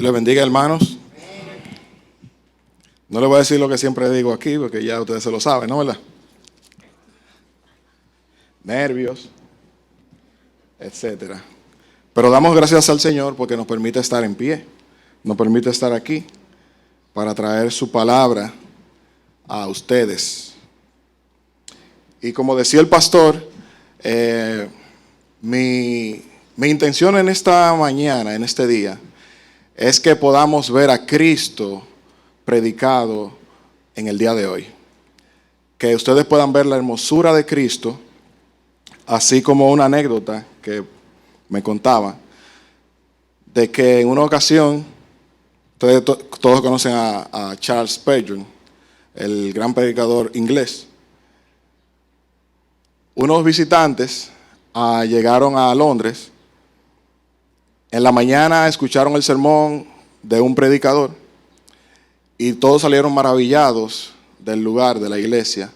le bendiga, hermanos. No les voy a decir lo que siempre digo aquí, porque ya ustedes se lo saben, ¿no? ¿Verdad? Nervios, etcétera. Pero damos gracias al Señor porque nos permite estar en pie, nos permite estar aquí para traer su palabra a ustedes. Y como decía el pastor, mi intención en esta mañana, en este día, es que podamos ver a Cristo predicado en el día de hoy. Que ustedes puedan ver la hermosura de Cristo, así como una anécdota que me contaba, de que en una ocasión, ustedes todos conocen a Charles Spurgeon, el gran predicador inglés. Unos visitantes llegaron a Londres. En la mañana escucharon el sermón de un predicador y todos salieron maravillados del lugar, de la iglesia,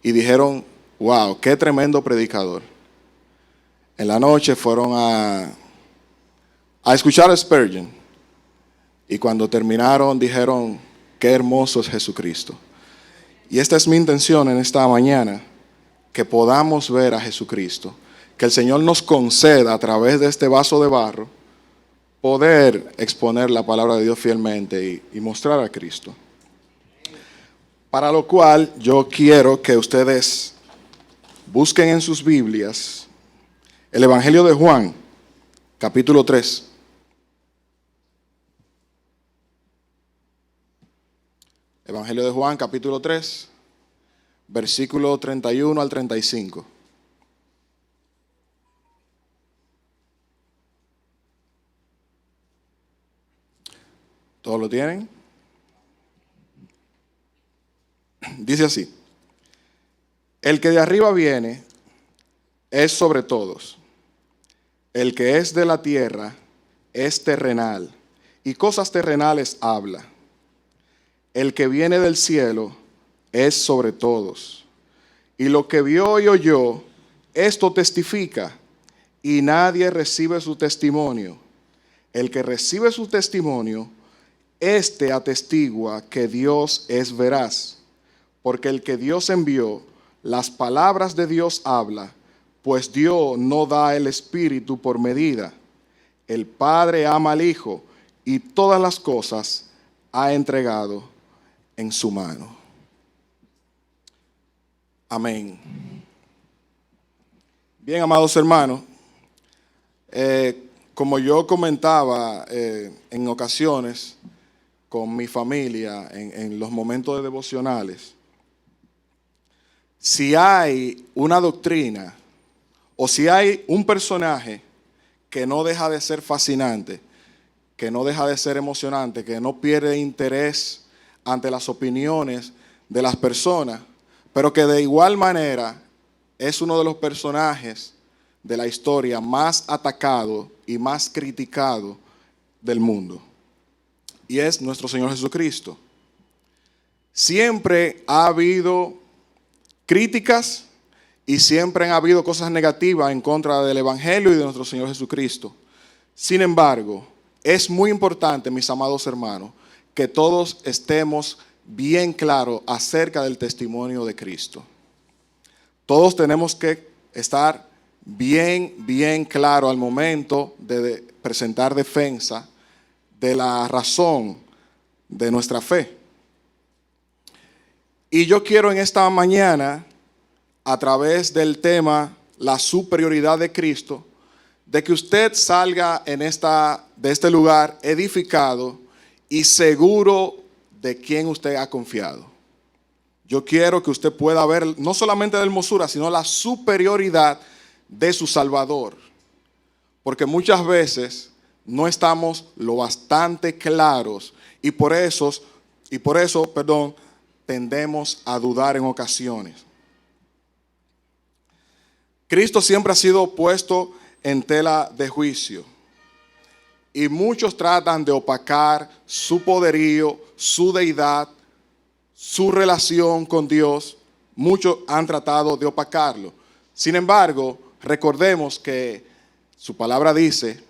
y dijeron: wow, qué tremendo predicador. En la noche fueron a escuchar a Spurgeon y cuando terminaron dijeron: qué hermoso es Jesucristo. Y esta es mi intención en esta mañana, que podamos ver a Jesucristo, que el Señor nos conceda a través de este vaso de barro poder exponer la palabra de Dios fielmente y mostrar a Cristo. Para lo cual yo quiero que ustedes busquen en sus Biblias el Evangelio de Juan, capítulo 3. Evangelio de Juan, capítulo 3, versículo 31 al 35. ¿Todos lo tienen? Dice así: el que de arriba viene es sobre todos. El que es de la tierra es terrenal, y cosas terrenales habla. El que viene del cielo es sobre todos. Y lo que vio y oyó, esto testifica, y nadie recibe su testimonio. El que recibe su testimonio, este atestigua que Dios es veraz, porque el que Dios envió, las palabras de Dios habla, pues Dios no da el Espíritu por medida. El Padre ama al Hijo y todas las cosas ha entregado en su mano. Amén. Bien, amados hermanos, como yo comentaba en ocasiones con mi familia en los momentos de devocionales, si hay una doctrina o si hay un personaje que no deja de ser fascinante, que no deja de ser emocionante, que no pierde interés ante las opiniones de las personas, pero que de igual manera es uno de los personajes de la historia más atacado y más criticado del mundo, y es nuestro Señor Jesucristo. Siempre ha habido críticas y siempre han habido cosas negativas en contra del Evangelio y de nuestro Señor Jesucristo. Sin embargo, es muy importante, mis amados hermanos, que todos estemos bien claros acerca del testimonio de Cristo. Todos tenemos que estar bien claro al momento de presentar defensa de la razón de nuestra fe. Y yo quiero en esta mañana, a través del tema la superioridad de Cristo, de que usted salga de este lugar edificado y seguro de quién usted ha confiado. Yo quiero que usted pueda ver no solamente la hermosura, sino la superioridad de su Salvador. Porque muchas veces no estamos lo bastante claros y por eso, tendemos a dudar en ocasiones. Cristo siempre ha sido puesto en tela de juicio y muchos tratan de opacar su poderío, su deidad, su relación con Dios. Muchos han tratado de opacarlo. Sin embargo, recordemos que su palabra dice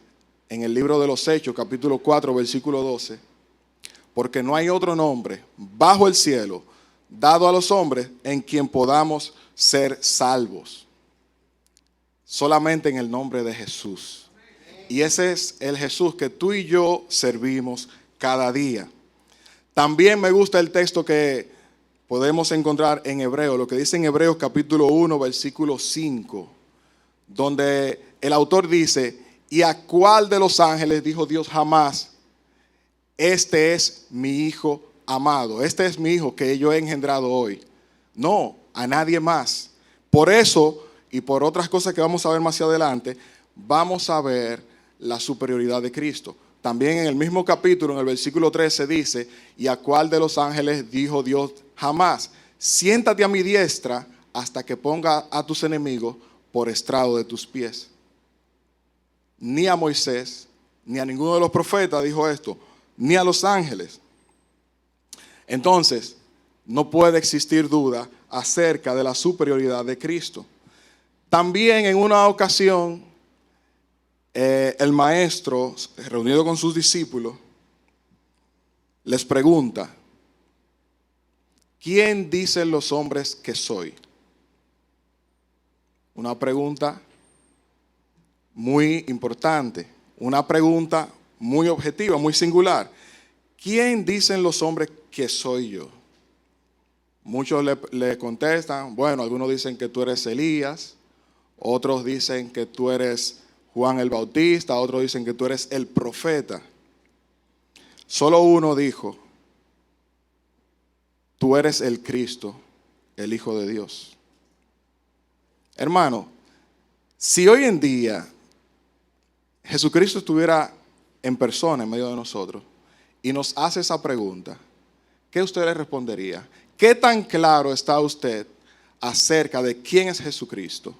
en el libro de los Hechos, capítulo 4, versículo 12, porque no hay otro nombre bajo el cielo dado a los hombres en quien podamos ser salvos. Solamente en el nombre de Jesús. Y ese es el Jesús que tú y yo servimos cada día. También me gusta el texto que podemos encontrar en Hebreos, lo que dice en Hebreos capítulo 1, versículo 5, donde el autor dice: ¿y a cuál de los ángeles dijo Dios jamás: este es mi hijo amado, este es mi hijo que yo he engendrado hoy? No, a nadie más. Por eso, y por otras cosas que vamos a ver más adelante, vamos a ver la superioridad de Cristo. También en el mismo capítulo, en el versículo 13 dice: ¿y a cuál de los ángeles dijo Dios jamás: siéntate a mi diestra hasta que ponga a tus enemigos por estrado de tus pies? Ni a Moisés, ni a ninguno de los profetas dijo esto, ni a los ángeles. Entonces, no puede existir duda acerca de la superioridad de Cristo. También en una ocasión, el maestro, reunido con sus discípulos, les pregunta: ¿quién dicen los hombres que soy? Una pregunta muy importante, una pregunta muy objetiva, muy singular. ¿Quién dicen los hombres que soy yo? Muchos le contestan, bueno, algunos dicen que tú eres Elías, otros dicen que tú eres Juan el Bautista, otros dicen que tú eres el profeta. Solo uno dijo: tú eres el Cristo, el Hijo de Dios. Hermano, si hoy en día Jesucristo estuviera en persona en medio de nosotros y nos hace esa pregunta, ¿qué usted le respondería? ¿Qué tan claro está usted acerca de quién es Jesucristo?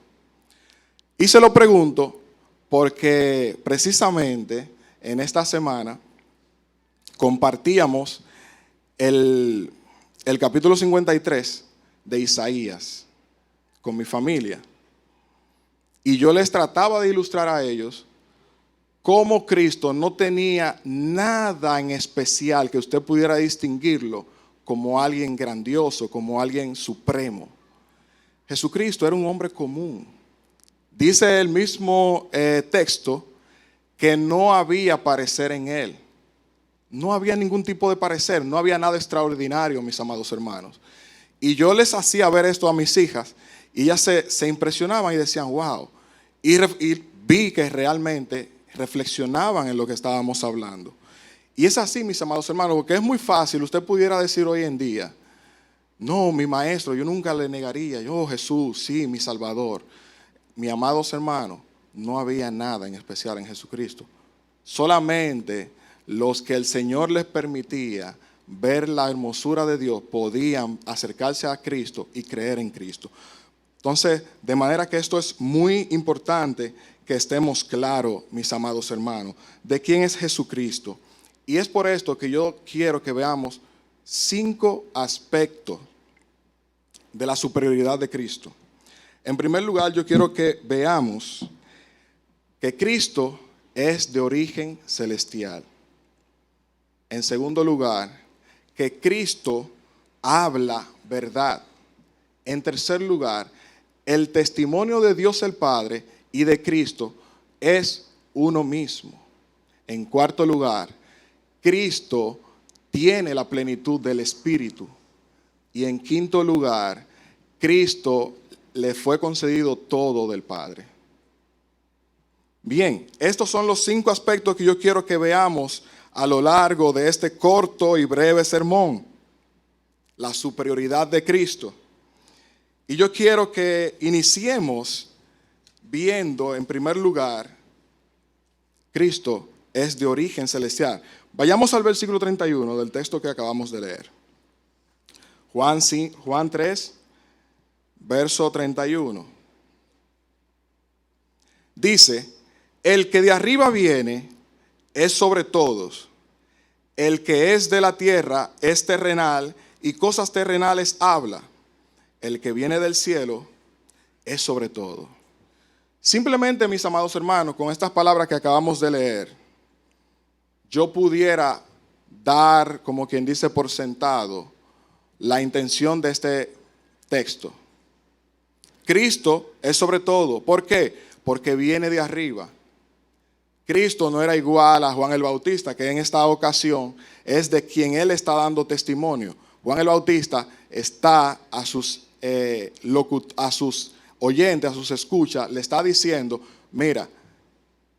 Y se lo pregunto porque precisamente en esta semana compartíamos el capítulo 53 de Isaías con mi familia. Y yo les trataba de ilustrar a ellos cómo Cristo no tenía nada en especial que usted pudiera distinguirlo como alguien grandioso, como alguien supremo. Jesucristo era un hombre común. Dice el mismo texto que no había parecer en él. No había ningún tipo de parecer, no había nada extraordinario, mis amados hermanos. Y yo les hacía ver esto a mis hijas y ellas se impresionaban y decían: wow. Y vi que realmente reflexionaban en lo que estábamos hablando. Y es así, mis amados hermanos, porque es muy fácil. Usted pudiera decir hoy en día: no, mi maestro, yo nunca le negaría. Yo, Jesús, sí, mi Salvador. Mis amados hermanos, no había nada en especial en Jesucristo. Solamente los que el Señor les permitía ver la hermosura de Dios podían acercarse a Cristo y creer en Cristo. Entonces, de manera que esto es muy importante que estemos claros, mis amados hermanos, de quién es Jesucristo. Y es por esto que yo quiero que veamos 5 aspectos de la superioridad de Cristo. En primer lugar, yo quiero que veamos que Cristo es de origen celestial. En segundo lugar, que Cristo habla verdad. En tercer lugar, el testimonio de Dios el Padre y de Cristo es uno mismo. En cuarto lugar, Cristo tiene la plenitud del Espíritu. Y en quinto lugar, Cristo le fue concedido todo del Padre. Bien, estos son los 5 aspectos que yo quiero que veamos a lo largo de este corto y breve sermón. La superioridad de Cristo. Y yo quiero que iniciemos viendo, en primer lugar, Cristo es de origen celestial. Vayamos al versículo 31 del texto que acabamos de leer. Juan 3, verso 31. Dice: el que de arriba viene es sobre todos. El que es de la tierra es terrenal y cosas terrenales habla. El que viene del cielo es sobre todo. Simplemente, mis amados hermanos, con estas palabras que acabamos de leer, yo pudiera dar, como quien dice, por sentado la intención de este texto. Cristo es sobre todo. ¿Por qué? Porque viene de arriba. Cristo no era igual a Juan el Bautista, que en esta ocasión es de quien él está dando testimonio. Juan el Bautista está a sus oyentes, a sus escuchas, le está diciendo, mira,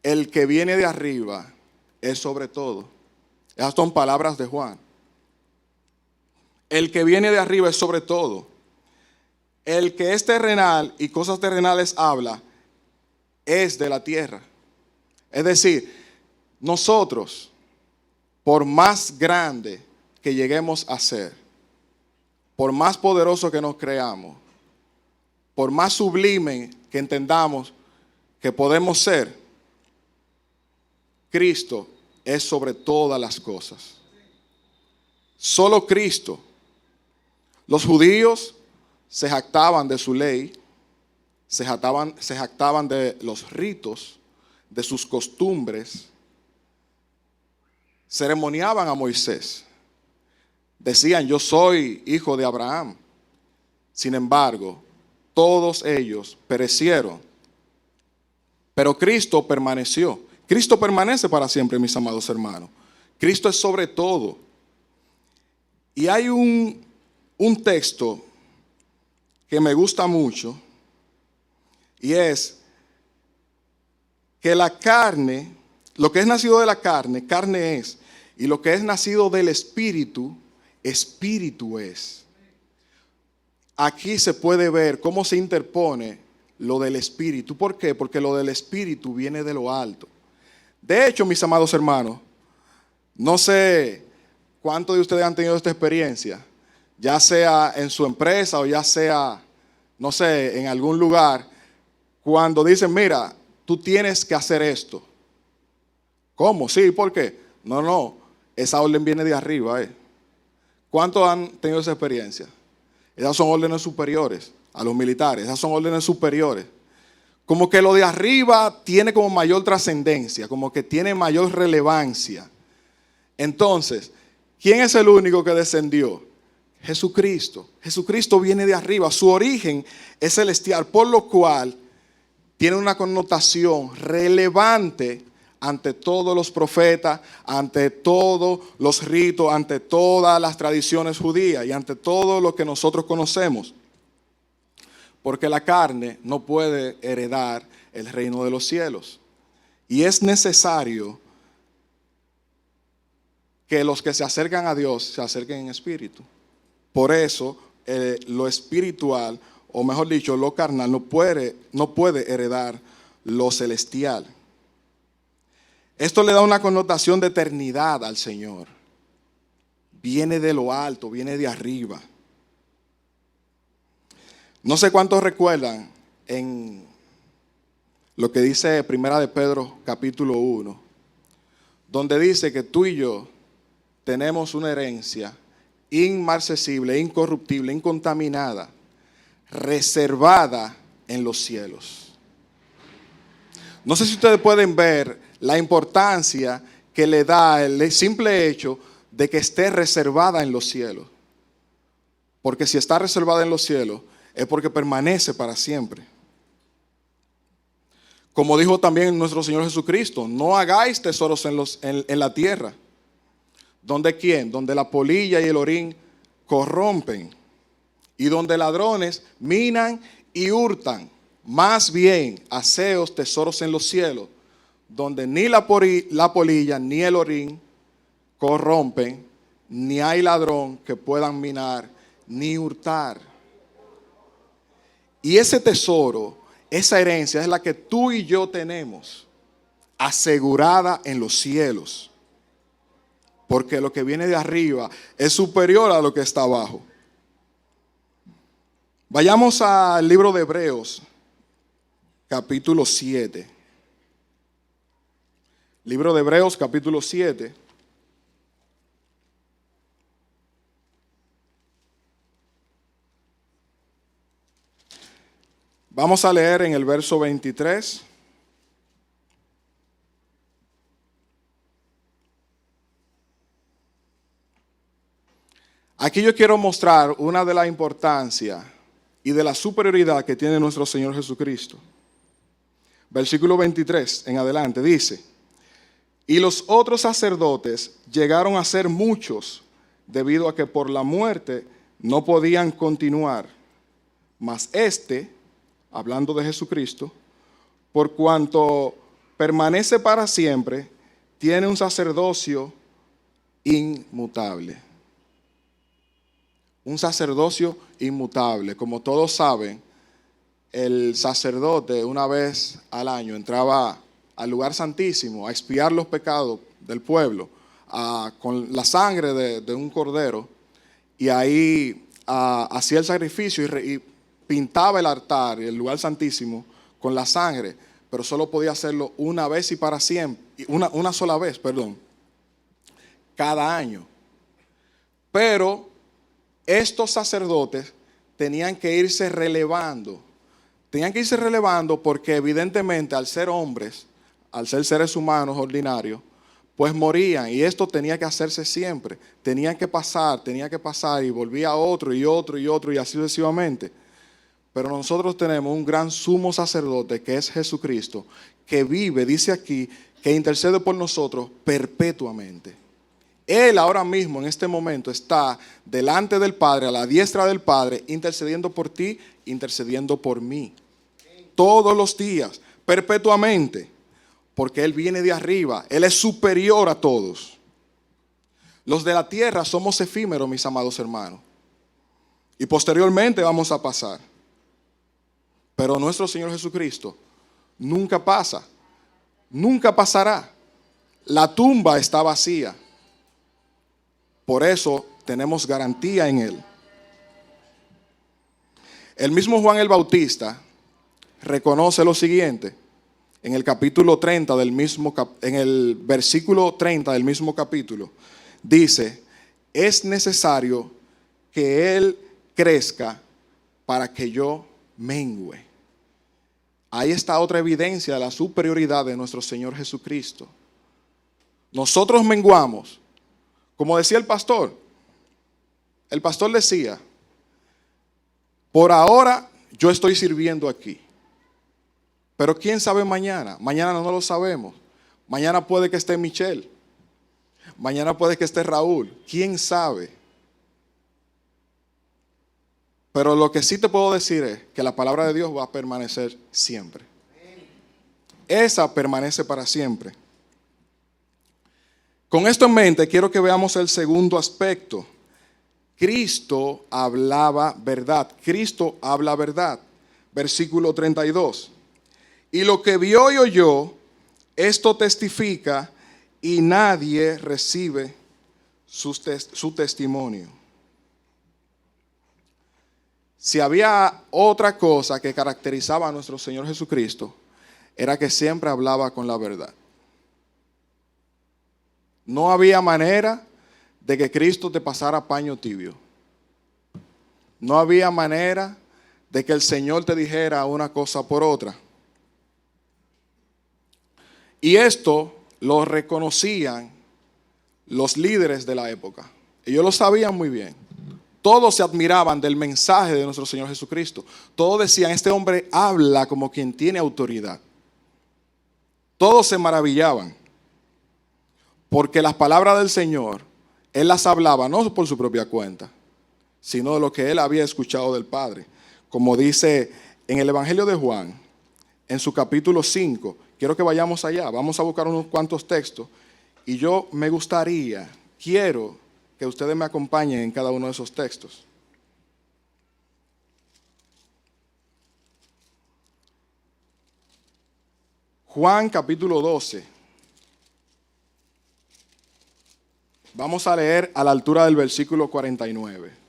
el que viene de arriba es sobre todo. Esas son palabras de Juan. El que viene de arriba es sobre todo. El que es terrenal y cosas terrenales habla es de la tierra. Es decir, nosotros, por más grande que lleguemos a ser, por más poderoso que nos creamos, por más sublime que entendamos que podemos ser, Cristo es sobre todas las cosas. Solo Cristo. Los judíos se jactaban de su ley, se jactaban de los ritos, de sus costumbres, ceremoniaban a Moisés. Decían, yo soy hijo de Abraham. Sin embargo, todos ellos perecieron. Pero Cristo permaneció. Cristo permanece para siempre, mis amados hermanos. Cristo es sobre todo. Y hay un texto que me gusta mucho, y es que la carne, lo que es nacido de la carne, carne es, y lo que es nacido del espíritu, espíritu es. Aquí se puede ver cómo se interpone lo del espíritu. ¿Por qué? Porque lo del espíritu viene de lo alto. De hecho, mis amados hermanos, no sé cuántos de ustedes han tenido esta experiencia, ya sea en su empresa o ya sea, no sé, en algún lugar, cuando dicen, mira, tú tienes que hacer esto. ¿Cómo? Sí, ¿por qué? No, esa orden viene de arriba. ¿Cuántos han tenido esa experiencia? Esas son órdenes superiores a los militares, esas son órdenes superiores. Como que lo de arriba tiene como mayor trascendencia, como que tiene mayor relevancia. Entonces, ¿quién es el único que descendió? Jesucristo. Jesucristo viene de arriba, su origen es celestial, por lo cual tiene una connotación relevante ante todos los profetas, ante todos los ritos, ante todas las tradiciones judías y ante todo lo que nosotros conocemos. Porque la carne no puede heredar el reino de los cielos. Y es necesario que los que se acercan a Dios se acerquen en espíritu. Por eso lo espiritual, o mejor dicho, lo carnal, no puede heredar lo celestial. Esto le da una connotación de eternidad al Señor. Viene de lo alto, viene de arriba. No sé cuántos recuerdan en lo que dice Primera de Pedro capítulo 1, donde dice que tú y yo tenemos una herencia inmarcesible, incorruptible, incontaminada, reservada en los cielos. No sé si ustedes pueden ver la importancia que le da el simple hecho de que esté reservada en los cielos. Porque si está reservada en los cielos, es porque permanece para siempre. Como dijo también nuestro Señor Jesucristo, no hagáis tesoros en la tierra. ¿Donde quién? Donde la polilla y el orín corrompen. Y donde ladrones minan y hurtan. Más bien, haceos tesoros en los cielos, donde ni la polilla ni el orín corrompen, ni hay ladrón que puedan minar ni hurtar. Y ese tesoro, esa herencia es la que tú y yo tenemos, asegurada en los cielos. Porque lo que viene de arriba es superior a lo que está abajo. Vayamos al libro de Hebreos, capítulo 7. Libro de Hebreos, capítulo 7. Vamos a leer en el verso 23. Aquí yo quiero mostrar una de la importancia y de la superioridad que tiene nuestro Señor Jesucristo. Versículo 23 en adelante dice: y los otros sacerdotes llegaron a ser muchos, debido a que por la muerte no podían continuar. Mas este, hablando de Jesucristo, por cuanto permanece para siempre, tiene un sacerdocio inmutable. Un sacerdocio inmutable. Como todos saben, el sacerdote una vez al año entraba al lugar santísimo a expiar los pecados del pueblo con la sangre de un cordero, y ahí hacía el sacrificio y pintaba el altar y el lugar santísimo con la sangre, pero solo podía hacerlo una vez y para siempre, una sola vez, cada año. Pero estos sacerdotes tenían que irse relevando porque evidentemente al ser hombres, al ser seres humanos ordinarios, pues morían, y esto tenía que hacerse siempre, tenía que pasar y volvía otro y otro y otro y así sucesivamente. Pero nosotros tenemos un gran sumo sacerdote que es Jesucristo, que vive, dice aquí, que intercede por nosotros perpetuamente. Él ahora mismo, en este momento, está delante del Padre, a la diestra del Padre, intercediendo por ti, intercediendo por mí. Todos los días, perpetuamente, porque Él viene de arriba, Él es superior a todos. Los de la tierra somos efímeros, mis amados hermanos, y posteriormente vamos a pasar. Pero nuestro Señor Jesucristo nunca pasa, nunca pasará. La tumba está vacía. Por eso tenemos garantía en Él. El mismo Juan el Bautista reconoce lo siguiente en el capítulo 30 del mismo, en el versículo 30 del mismo capítulo. Dice: es necesario que Él crezca para que yo mengüe. Ahí está otra evidencia de la superioridad de nuestro Señor Jesucristo. Nosotros menguamos. Como decía el pastor decía: por ahora yo estoy sirviendo aquí, pero quién sabe mañana. Mañana no lo sabemos. Mañana puede que esté Michelle, mañana puede que esté Raúl, quién sabe. Pero lo que sí te puedo decir es que la palabra de Dios va a permanecer siempre. Esa permanece para siempre. Con esto en mente, quiero que veamos el segundo aspecto. Cristo hablaba verdad. Cristo habla verdad. Versículo 32. Y lo que vio y oyó, esto testifica, y nadie recibe su testimonio. Si había otra cosa que caracterizaba a nuestro Señor Jesucristo, era que siempre hablaba con la verdad. No había manera de que Cristo te pasara paño tibio. No había manera de que el Señor te dijera una cosa por otra. Y esto lo reconocían los líderes de la época. Ellos lo sabían muy bien. Todos se admiraban del mensaje de nuestro Señor Jesucristo. Todos decían: este hombre habla como quien tiene autoridad. Todos se maravillaban, porque las palabras del Señor, Él las hablaba no por su propia cuenta, sino de lo que Él había escuchado del Padre. Como dice en el Evangelio de Juan, en su capítulo 5, quiero que vayamos allá, vamos a buscar unos cuantos textos, y quiero que ustedes me acompañen en cada uno de esos textos. Juan capítulo 12. Vamos a leer a la altura del versículo 49.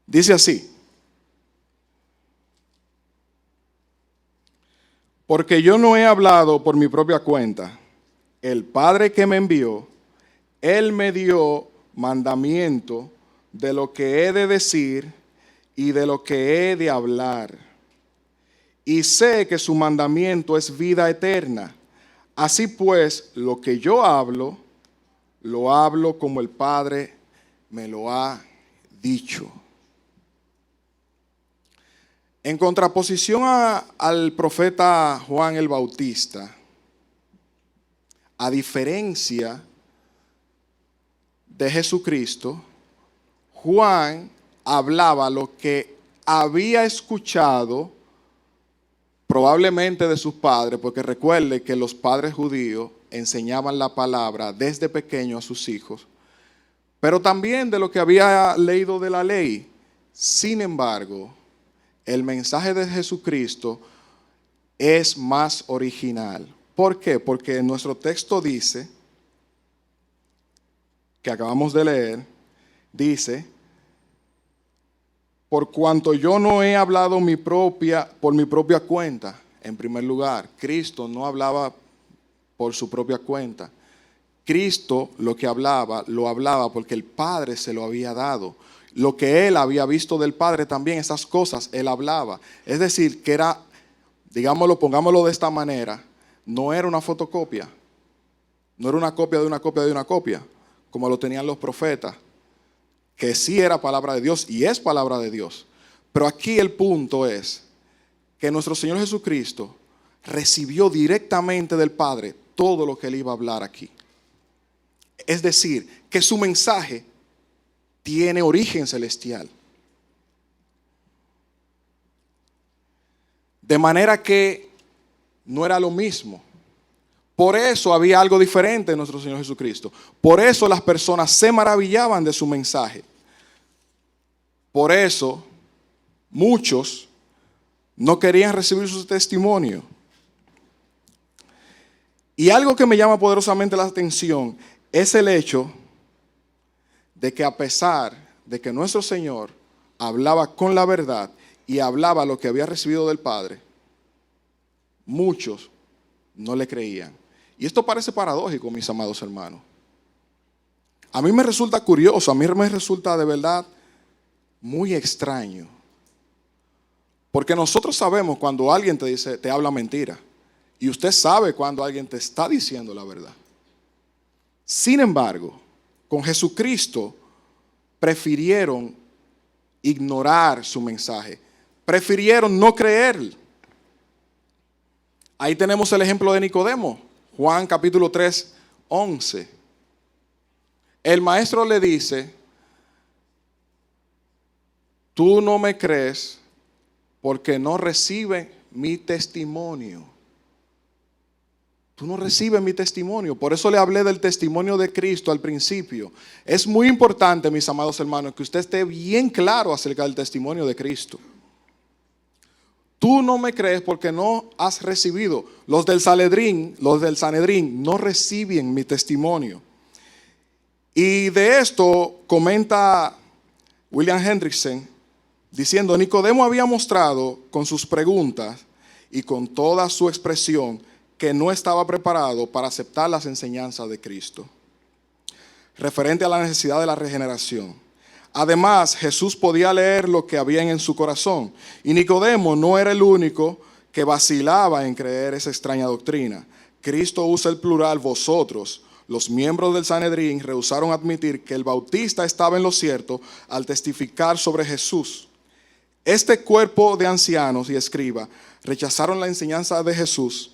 Dice así: Porque yo no he hablado por mi propia cuenta. El Padre que me envió, Él me dio mandamiento de lo que he de decir y de lo que he de hablar. Y sé que su mandamiento es vida eterna. Así pues, lo que yo hablo, lo hablo como el Padre me lo ha dicho. En contraposición al profeta Juan el Bautista, a diferencia de Jesucristo, Juan hablaba lo que había escuchado probablemente de sus padres, porque recuerde que los padres judíos enseñaban la palabra desde pequeño a sus hijos, pero también de lo que había leído de la ley. Sin embargo, el mensaje de Jesucristo es más original. ¿Por qué? Porque nuestro texto dice, que acabamos de leer, dice: por cuanto yo no he hablado por mi propia cuenta. En primer lugar, Cristo no hablaba por su propia cuenta. Cristo lo que hablaba, lo hablaba porque el Padre se lo había dado. Lo que Él había visto del Padre también, esas cosas, Él hablaba. Es decir, que era, digámoslo, pongámoslo de esta manera, no era una fotocopia. No era una copia de una copia de una copia, como lo tenían los profetas, que sí era palabra de Dios y es palabra de Dios. Pero aquí el punto es que nuestro Señor Jesucristo recibió directamente del Padre todo lo que Él iba a hablar aquí. Es decir, que su mensaje tiene origen celestial. De manera que no era lo mismo. Por eso había algo diferente en nuestro Señor Jesucristo. Por eso las personas se maravillaban de su mensaje. Por eso muchos no querían recibir su testimonio. Y algo que me llama poderosamente la atención es el hecho de que, a pesar de que nuestro Señor hablaba con la verdad y hablaba lo que había recibido del Padre, muchos no le creían. Y esto parece paradójico, mis amados hermanos. A mí me resulta curioso, a mí me resulta de verdad muy extraño. Porque nosotros sabemos cuando alguien te habla mentira. Y usted sabe cuando alguien te está diciendo la verdad. Sin embargo, con Jesucristo prefirieron ignorar su mensaje. Prefirieron no creer. Ahí tenemos el ejemplo de Nicodemo. Juan capítulo 3, 11. El maestro le dice: tú no me crees porque no recibes mi testimonio. Tú no recibes mi testimonio. Por eso le hablé del testimonio de Cristo al principio. Es muy importante, mis amados hermanos, que usted esté bien claro acerca del testimonio de Cristo. Tú no me crees porque no has recibido. Los del Sanedrín no reciben mi testimonio. Y de esto comenta William Hendrickson diciendo: Nicodemo había mostrado con sus preguntas y con toda su expresión que no estaba preparado para aceptar las enseñanzas de Cristo, referente a la necesidad de la regeneración. Además, Jesús podía leer lo que había en su corazón, y Nicodemo no era el único que vacilaba en creer esa extraña doctrina. Cristo usa el plural vosotros. Los miembros del Sanedrín rehusaron admitir que el Bautista estaba en lo cierto al testificar sobre Jesús. Este cuerpo de ancianos y escribas rechazaron la enseñanza de Jesús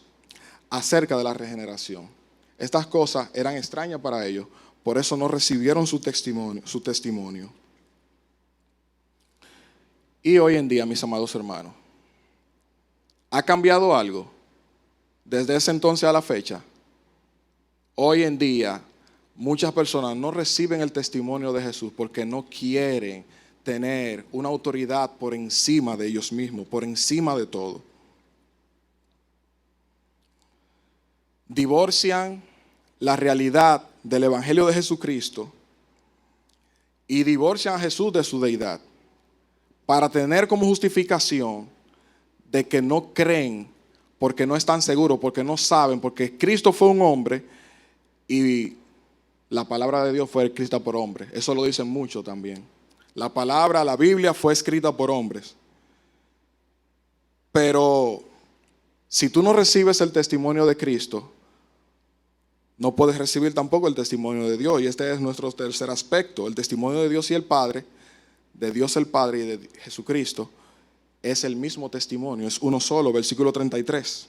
acerca de la regeneración. Estas cosas eran extrañas para ellos, por eso no recibieron su testimonio. Y hoy en día, mis amados hermanos, ¿ha cambiado algo desde ese entonces a la fecha? Hoy en día, muchas personas no reciben el testimonio de Jesús porque no quieren tener una autoridad por encima de ellos mismos, por encima de todo. Divorcian la realidad del Evangelio de Jesucristo y divorcian a Jesús de su deidad para tener como justificación de que no creen porque no están seguros, porque no saben, porque Cristo fue un hombre y la palabra de Dios fue escrita por hombres. Eso lo dicen mucho también. La Biblia fue escrita por hombres. Pero si tú no recibes el testimonio de Cristo, no puedes recibir tampoco el testimonio de Dios. Y este es nuestro tercer aspecto. El testimonio de Dios y el Padre, de Dios el Padre y de Jesucristo, es el mismo testimonio, es uno solo, versículo 33.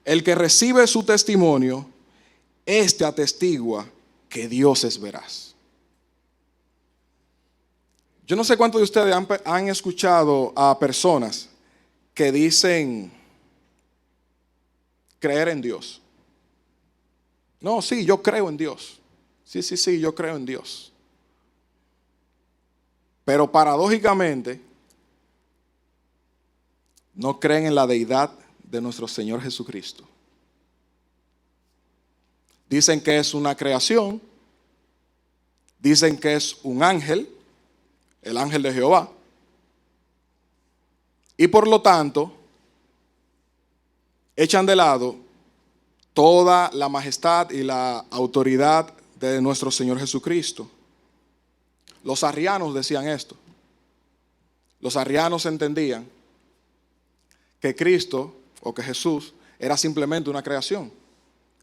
El que recibe su testimonio, este atestigua que Dios es veraz. Yo no sé cuántos de ustedes han escuchado a personas que dicen creer en Dios. No, sí, yo creo en Dios. Sí, yo creo en Dios. Pero paradójicamente, no creen en la deidad de nuestro Señor Jesucristo. Dicen que es una creación, dicen que es un ángel, el ángel de Jehová, y por lo tanto, echan de lado toda la majestad y la autoridad de nuestro Señor Jesucristo. Los arrianos decían esto. Los arrianos entendían que Cristo o que Jesús era simplemente una creación,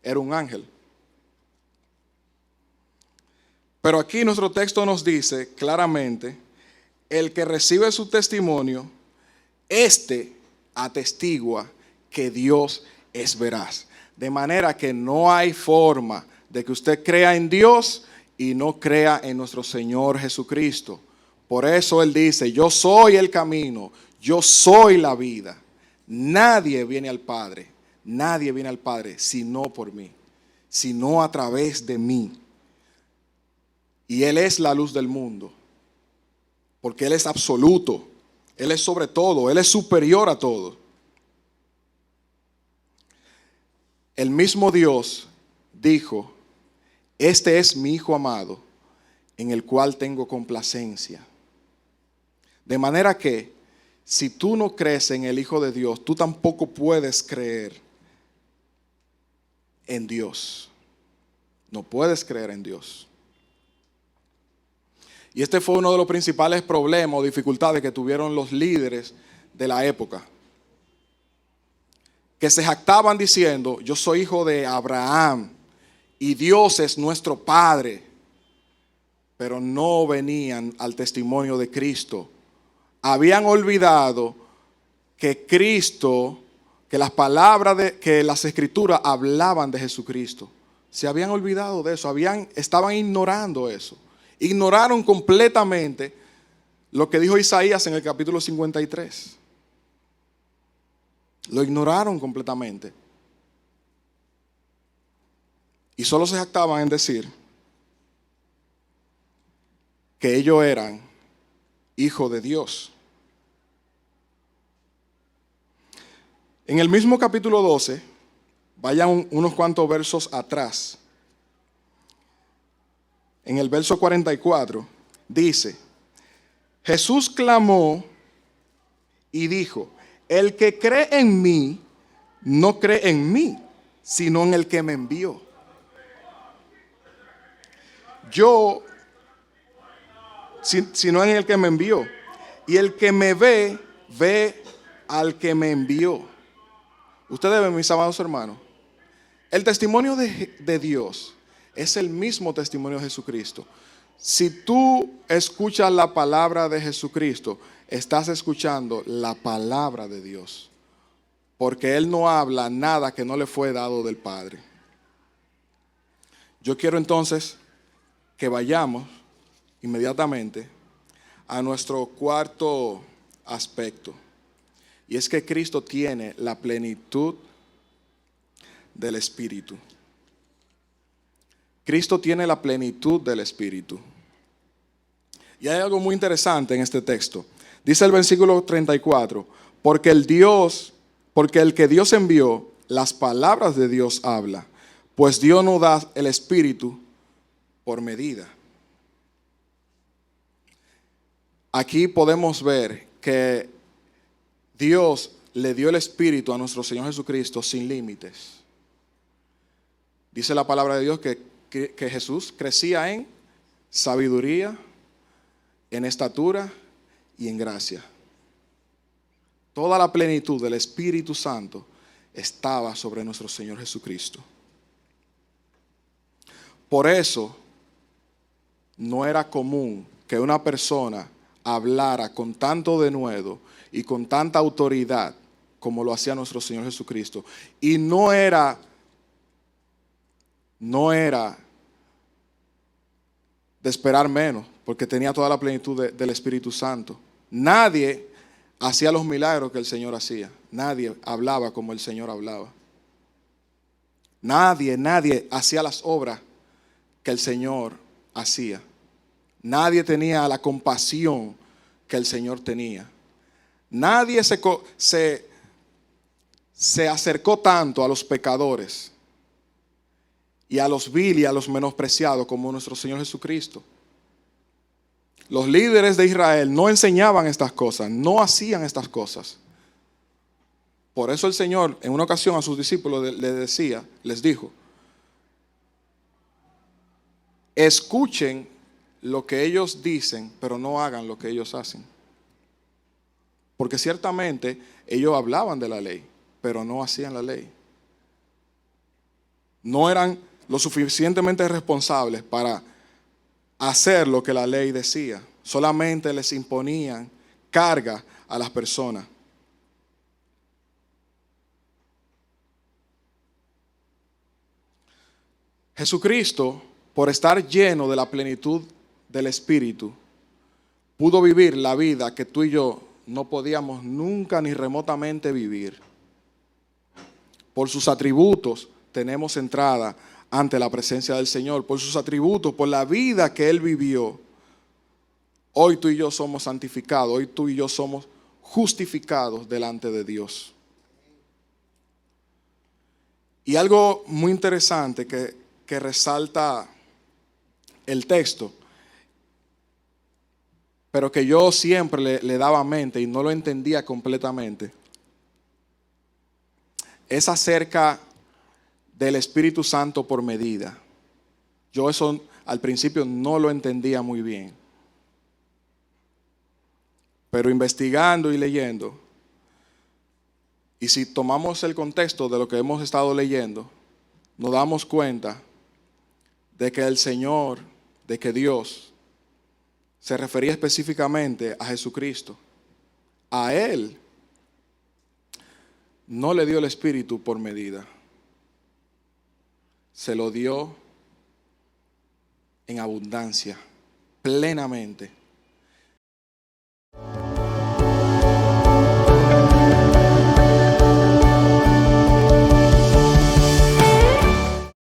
era un ángel. Pero aquí nuestro texto nos dice claramente, el que recibe su testimonio, este atestigua que Dios es veraz. De manera que no hay forma de que usted crea en Dios y no crea en nuestro Señor Jesucristo. Por eso Él dice, yo soy el camino, yo soy la vida. Nadie viene al Padre sino por mí, sino a través de mí. Y Él es la luz del mundo, porque Él es absoluto, Él es sobre todo, Él es superior a todo. El mismo Dios dijo, este es mi Hijo amado, en el cual tengo complacencia. De manera que, si tú no crees en el Hijo de Dios, tú tampoco puedes creer en Dios. No puedes creer en Dios. Y este fue uno de los principales problemas o dificultades que tuvieron los líderes de la época. Que se jactaban diciendo, yo soy hijo de Abraham y Dios es nuestro Padre. Pero no venían al testimonio de Cristo. Habían olvidado que Cristo, que las palabras, que las escrituras hablaban de Jesucristo. Se habían olvidado de eso, estaban ignorando eso. Ignoraron completamente lo que dijo Isaías en el capítulo 53. Lo ignoraron completamente. Y solo se jactaban en decir que ellos eran hijos de Dios. En el mismo capítulo 12, vayan unos cuantos versos atrás. En el verso 44, dice, Jesús clamó y dijo, el que cree en mí, no cree en mí, sino en el que me envió. Sino en el que me envió. Y el que me ve, ve al que me envió. Ustedes ven, mis amados hermanos, el testimonio de Dios es el mismo testimonio de Jesucristo. Si tú escuchas la palabra de Jesucristo, estás escuchando la palabra de Dios. Porque Él no habla nada que no le fue dado del Padre. Yo quiero entonces que vayamos inmediatamente a nuestro cuarto aspecto. Y es que Cristo tiene la plenitud del Espíritu. Cristo tiene la plenitud del Espíritu. Y hay algo muy interesante en este texto. Dice el versículo 34, porque el que Dios envió, las palabras de Dios habla, pues Dios no da el Espíritu por medida. Aquí podemos ver que Dios le dio el Espíritu a nuestro Señor Jesucristo sin límites. Dice la palabra de Dios que Jesús crecía en sabiduría, en estatura y en gracia. Toda la plenitud del Espíritu Santo estaba sobre nuestro Señor Jesucristo. Por eso no era común que una persona hablara con tanto denuedo y con tanta autoridad como lo hacía nuestro Señor Jesucristo. Y no era de esperar menos, porque tenía toda la plenitud del Espíritu Santo. Nadie hacía los milagros que el Señor hacía. Nadie hablaba como el Señor hablaba. Nadie hacía las obras que el Señor hacía. Nadie tenía la compasión que el Señor tenía. Nadie se acercó tanto a los pecadores y a los vil y a los menospreciados como nuestro Señor Jesucristo. Los líderes de Israel no enseñaban estas cosas, no hacían estas cosas. Por eso el Señor en una ocasión a sus discípulos les dijo, escuchen lo que ellos dicen, pero no hagan lo que ellos hacen. Porque ciertamente ellos hablaban de la ley, pero no hacían la ley. No eran lo suficientemente responsables para hacer lo que la ley decía. Solamente les imponían carga a las personas. Jesucristo, por estar lleno de la plenitud del Espíritu, pudo vivir la vida que tú y yo no podíamos nunca ni remotamente vivir. Por sus atributos tenemos entrada ante la presencia del Señor. Por sus atributos, por la vida que Él vivió, hoy tú y yo somos santificados, hoy tú y yo somos justificados delante de Dios. Y algo muy interesante que resalta el texto, pero que yo siempre le daba mente y no lo entendía completamente, es acerca del Espíritu Santo por medida. Yo eso al principio no lo entendía muy bien. Pero investigando y leyendo, y si tomamos el contexto de lo que hemos estado leyendo, nos damos cuenta de que el Señor, de que Dios se refería específicamente a Jesucristo. A Él no le dio el Espíritu por medida. Se lo dio en abundancia, plenamente.